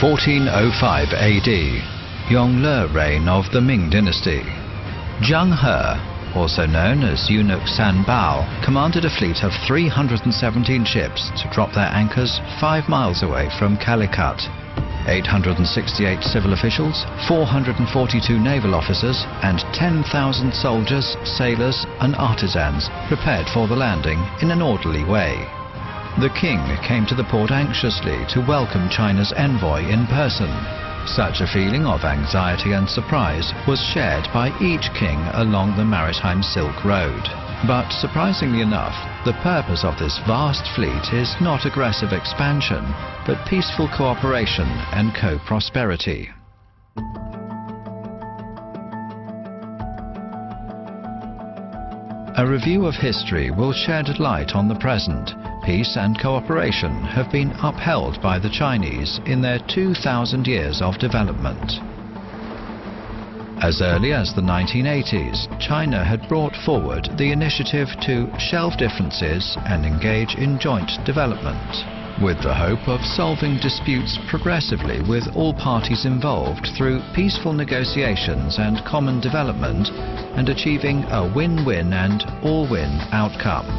1405 AD, Yongle reign of the Ming dynasty. Zhang He, also known as Eunuch San Bao, commanded a fleet of 317 ships to drop their anchors 5 miles away from Calicut. 868 civil officials, 442 naval officers, and 10,000 soldiers, sailors, and artisans prepared for the landing in an orderly way. The king came to the port anxiously to welcome China's envoy in person. Such a feeling of anxiety and surprise was shared by each king along the maritime Silk Road. But surprisingly enough, the purpose of this vast fleet is not aggressive expansion, but peaceful cooperation and co-prosperity. A review of history will shed light on the present. Peace and cooperation have been upheld by the Chinese in their 2,000 years of development. As early as the 1980s, China had brought forward the initiative to shelve differences and engage in joint development, with the hope of solving disputes progressively with all parties involved through peaceful negotiations and common development, and achieving a win-win and all-win outcome.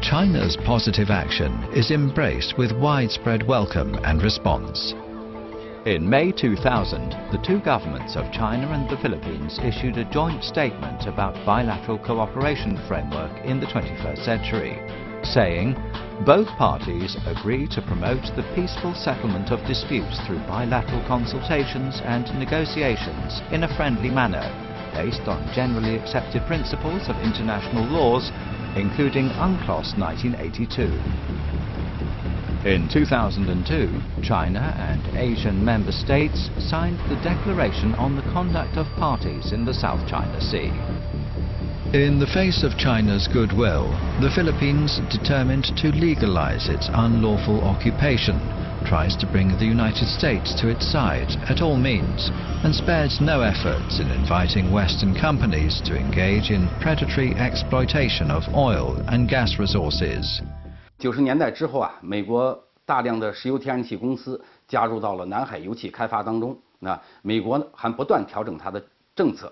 China's positive action is embraced with widespread welcome and response. In May 2000, the two governments of China and the Philippines issued a joint statement about bilateral cooperation framework in the 21st century, saying, both parties agree to promote the peaceful settlement of disputes through bilateral consultations and negotiations in a friendly manner, based on generally accepted principles of international laws, including UNCLOS 1982. In 2002, China and Asian member states signed the Declaration on the Conduct of Parties in the South China Sea. In the face of China's goodwill, the Philippines, determined to legalize its unlawful occupation, tries to bring the United States to its side at all means, and spares no efforts in inviting Western companies to engage in predatory exploitation of oil and gas resources. 90年代之后啊，美国大量的石油天然气公司加入到了南海油气开发当中。美国呢还不断调整它的政策，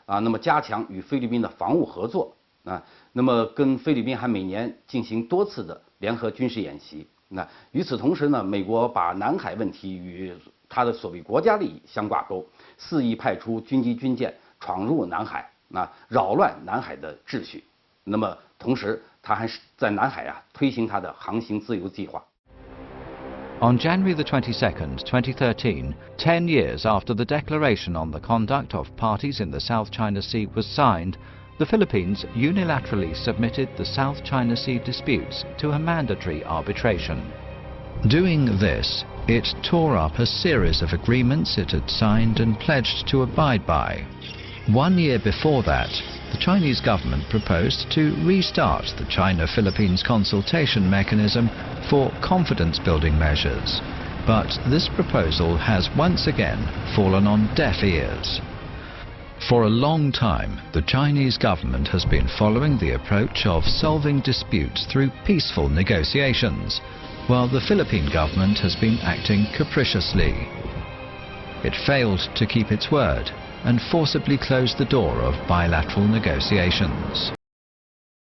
那么加强与菲律宾的防务合作，那么跟菲律宾还每年进行多次的联合军事演习。与此同时呢，美国把南海问题与它的所谓国家利益相挂钩，肆意派出军机军舰闯入南海，扰乱南海的秩序。那么同时，它还是在南海推行它的航行自由计划。 On January the 22nd, 2013, 10 years after the Declaration on the Conduct of Parties in the South China Sea was signed, the Philippines unilaterally submitted the South China Sea disputes to a mandatory arbitration. Doing this, it tore up a series of agreements it had signed and pledged to abide by. 1 year before that, the Chinese government proposed to restart the China-Philippines consultation mechanism for confidence-building measures. But this proposal has once again fallen on deaf ears. For a long time, the Chinese government has been following the approach of solving disputes through peaceful negotiations, while the Philippine government has been acting capriciously. It failed to keep its word and forcibly closed the door of bilateral negotiations.